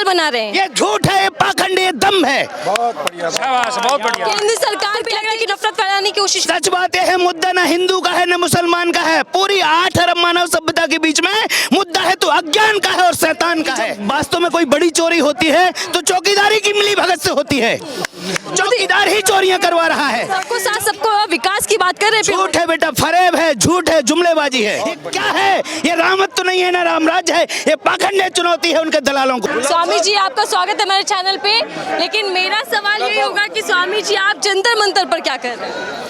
बना रहे हैं। ये झूठ है, ये पाखंड, ये दम है। बहुत बढ़िया, शाबाश, बहुत बढ़िया। केंद्र सरकार भी लग रहा है कि नफरत फैलाने की कोशिश। सच बात है, मुद्दा ना हिंदू का है न मुसलमान का है, पूरी 8 अरब मानव सभ्यता के बीच में मुद्दा है तो अज्ञान का है और शैतान का है। वास्तव में कोई बड़ी चोरी होती है तो चौकीदारी की मिली भगत से होती है। चौकीदार ही चोरियां करवा रहा है। सबको साथ सबको विकास की बात कर रहे हैं। झूठ है बेटा, फरेब है, झूठ है, जुमलेबाजी है। ये क्या है? ये रामत तो नहीं है ना रामराज है, ये पाखंड है, चुनौती है उनके दलालों को। स्वामी जी आपका स्वागत है हमारे चैनल पे, लेकिन मेरा सवाल ये होगा कि स्वामी जी आप जंतर मंतर पर क्या कर रहे हैं?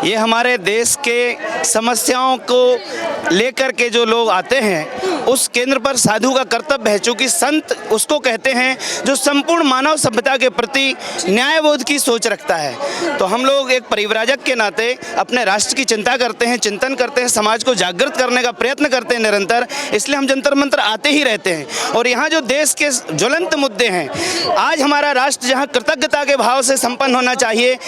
ये हमारे देश के समस्याओं को लेकर के जो लोग आते हैं उस केंद्र पर साधु का कर्तव्य है, चूंकि संत उसको कहते हैं जो संपूर्ण मानव सभ्यता के प्रति न्यायबोध की सोच रखता है। तो हम लोग एक परिव्राजक के नाते अपने राष्ट्र की चिंता करते हैं, चिंतन करते हैं, समाज को जागृत करने का प्रयत्न करते हैं निरंतर, इसलिए हम जंतर मंतर आते ही रहते हैं। और यहाँ जो देश के ज्वलंत मुद्दे हैं, आज हमारा राष्ट्र जहाँ कृतज्ञता के भाव से संपन्न होना चाहिए,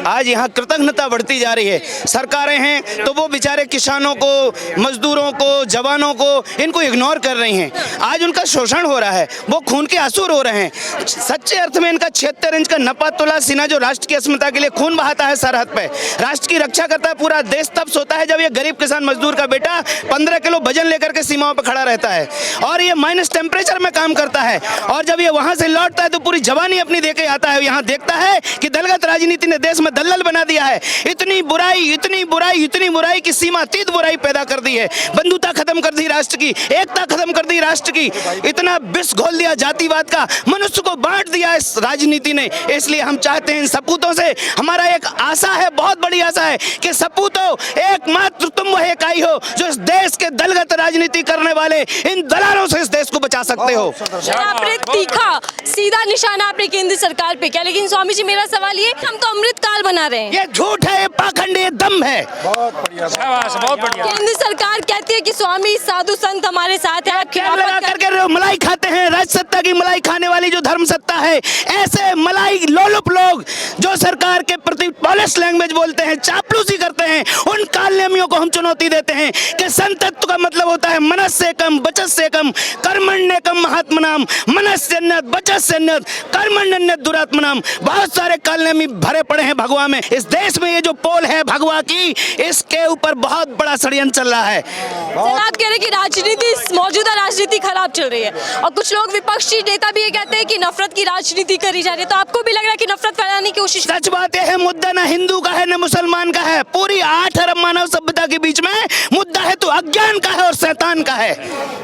आज यहाँ कृतज्ञता बढ़ती जा रही है। सरकारें हैं तो वो बेचारे किसानों को, मजदूरों को, जवानों को, इनको इग्नोर कर रही हैं। आज उनका शोषण हो रहा है, वो खून के आंसू रो रहे हैं। सच्चे अर्थ में इनका 76 इंच का नपा तोला सीना जो राष्ट्र की अस्मिता के लिए खून बहाता है सरहद पे, राष्ट्र की रक्षा करता है, पूरा देश तब सोता है जब ये गरीब किसान मजदूर का बेटा 15 किलो वजन लेकर के सीमाओं पर खड़ा रहता है और ये माइनस टेम्परेचर में काम करता है। और जब ये वहां से लौटता है तो पूरी जवानी अपनी देके आता है, यहाँ देखता है कि दलगत राजनीति ने देश में दलदल बना दिया है। इतनी बुराई, इतनी बुराई, इतनी बुराई की सीमातीत बुराई पैदा कर दी है। बंधुता खत्म कर दी राष्ट्र की, एकता खत्म कर दी राष्ट्र की, इतना विष घोल दिया जातिवाद का, मनुष्य को बांट दिया इस राजनीति ने। इसलिए हम चाहते हैं इन सपूतों से, हमारा एक आशा है, बहुत बड़ी आशा है कि सपूतों एकमात्र तुम वह इकाई हो जो इस देश के दलगत राजनीति करने वाले इन दलालों से इस देश को बचा सकते हो। आपने तीखा सीधा निशाना आपने केंद्र सरकार पे किया, लेकिन स्वामी जी मेरा सवाल ये, हम तो अमृत काल बना रहे हैं। ये झूठ है, ये पाखंड, ये दम है। बहुत बढ़िया, शाबाश, बहुत बढ़िया। केंद्र सरकार कहती है कि स्वामी साधु संत हमारे साथ है। आप क्या लगा करके मलाई खाते हैं, राज सत्ता की मलाई खाने वाली जो धर्म सत्ता है, ऐसे मलाई लोलुप लोग जो सरकार के प्रति पॉलिश लैंग्वेज बोलते हैं, चापलूसी करते हैं, उन कालनेमियों को हम चुनौती देते हैं कि संतत्व का मतलब होता है मनस्य कम बचत से कम, कर्मण्य कम महात्मनाम, मनस्यन्नत बचस्यन्नत, कर्मण्यन्नत दुरात्मनाम। बहुत सारे कालनेमी भरे पड़े हैं भगवा में। इस देश में ये जो पोल है भगवा की, इसके ऊपर बहुत बड़ा षड्यंत्र चल रहा है। आप कह रहे हैं कि राजनीति, मौजूदा राजनीति खराब चल रही है और कुछ लोग विपक्षी नेता भी ये कहते हैं कि नफरत की राजनीति करी जा रही है, तो आपको भी लग रहा है कि नफरत फैलाने की कोशिश? सच बात है, मुद्दा ना हिंदू का है न मुसलमान का है, पूरी 8 अरब मानव सभ्यता के बीच में मुद्दा है तो अज्ञान का है और शैतान का है।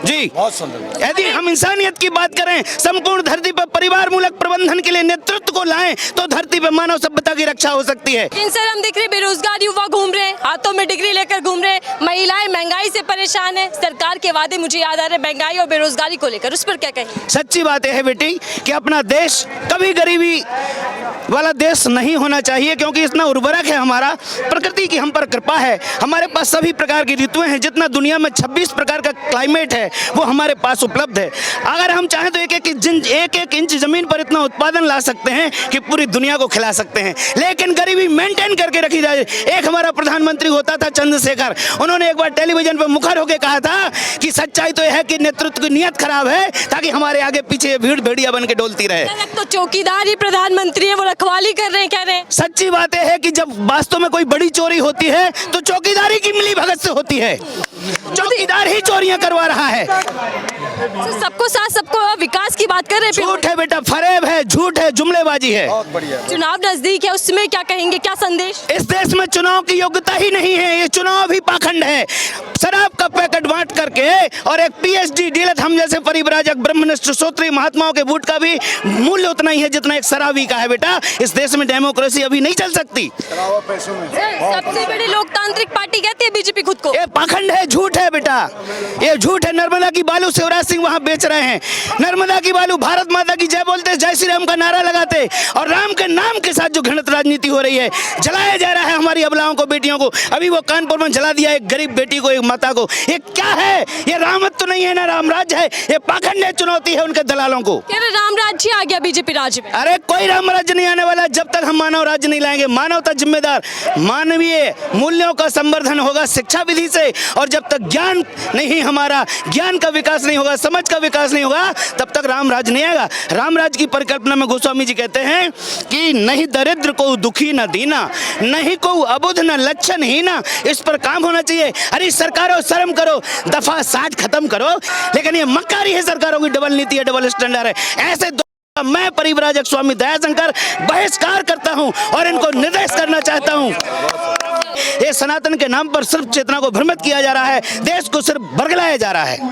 जी, बहुत सुंदर। यदि हम इंसानियत की बात करें, संपूर्ण धरती पर परिवार मूलक प्रबंधन के लिए नेतृत्व को लाएं तो धरती पर मानव सभ्यता की रक्षा हो सकती है। सर हम देख रहे बेरोजगार युवा घूम रहे हैं, हाथों में डिग्री लेकर घूम रहे हैं, महिलाएं महंगाई से परेशान है। सरकार के वादे मुझे याद आ रहे हैं महंगाई और बेरोजगारी को लेकर, उस पर क्या कहें? सच्ची बात है बेटी कि अपना देश कभी गरीबी वाला देश नहीं होना चाहिए, क्योंकि इतना उर्वरक है हमारा, प्रकृति की हम पर कृपा है, हमारे पास सभी प्रकार की ऋतुएं हैं, जितना दुनिया में 26 प्रकार का क्लाइमेट है वो हमारे पास उपलब्ध है। अगर हम चाहें तो एक एक इंच जमीन पर इतना उत्पादन ला सकते हैं कि पूरी दुनिया को खिला सकते हैं, लेकिन गरीबी मेंटेन करके रखी जाए। एक हमारा प्रधानमंत्री होता था चंद्रशेखर, उन्होंने एक बार टेलीविजन पर मुखर होकर कहा था कि सच्चाई तो यह है कि नेतृत्व की नियत खराब है ताकि हमारे आगे पीछे भीड़ भेड़िया बन के डोलती रहे। तो चौकीदार ही प्रधानमंत्री है, वो रखवाली कर रहे हैं, कह रहे हैं। सच्ची बात है कि जब वास्तव में कोई बड़ी चोरी होती है तो चौकीदारी की मिली भगत से होती है। चौकीदार ही चोरियां करवा रहा है। सबको साथ सबको विकास की बात कर रहे हैं। झूठ है बेटा, फरेब है, झूठ है, जुमलेबाजी है। बहुत बढ़िया। चुनाव नजदीक है, उसमें क्या कहेंगे, क्या संदेश? इस देश में चुनाव की योग्यता ही नहीं है, ये चुनाव भी पाखंड है। शराब का पैकेट बांट करके और एक पीएचडी डीलर हम जैसे परिव्राजक ब्रह्मनिष्ठ श्रोत्रिय महात्माओं के वोट का भी मूल्य उतना ही है जितना एक शराबी का है। बेटा, इस देश में डेमोक्रेसी अभी नहीं चल सकती। सबसे बड़ी लोकतांत्रिक पार्टी कहती है बीजेपी खुद को। ये पाखंड है, झूठ है बेटा, ये झूठ है। नर्मदा की बालू शिवराज सिंह वहां बेच रहे हैं, नर्मदा की बालू भारत माता की जय बोलते, जय श्री राम का नारा लगाते, और राम के नाम के साथ जो घृणित राजनीति हो रही है, जलाया जा रहा है हमारी अबलाओं को, बेटियों को। अभी वो कानपुर में जला दिया एक गरीब बेटी को, एक माता को। ये क्या है? ये रामत तो नहीं है ना रामराज है, ये पाखंड है, चुनौती है उनके दलालों को। रामराज जी आ गया बीजेपी राज्य में। अरे कोई रामराज नहीं आने वाला जब तक हम मानव राज्य नहीं लाएंगे, मानवता जिम्मेदार, मानवीय मूल्यों का संवर्धन होगा शिक्षा विधि से, और जब तक ज्ञान नहीं, हमारा ज्ञान का विकास नहीं होगा, समझ का विकास नहीं होगा, तब तक राम राज्य नहीं आएगा। राम राज्य की परिकल्पना में गोस्वामी जी कहते हैं कि नहीं दरिद्र को दुखी न दीना, नहीं को अबुध न लक्षण ही ना, इस पर काम होना चाहिए। अरे सरकारों शर्म करो, दफा 60 खत्म करो। लेकिन ये मक्कारी है सरकारों की, डबल नीति है, डबल स्टैंडर्ड है। ऐसे मैं परिव्राजक स्वामी दयाशंकर बहिष्कार करता हूं और इनको निर्देश करना चाहता हूं। ये सनातन के नाम पर सिर्फ चेतना को भ्रमित किया जा रहा है, देश को सिर्फ बरगलाया जा रहा है।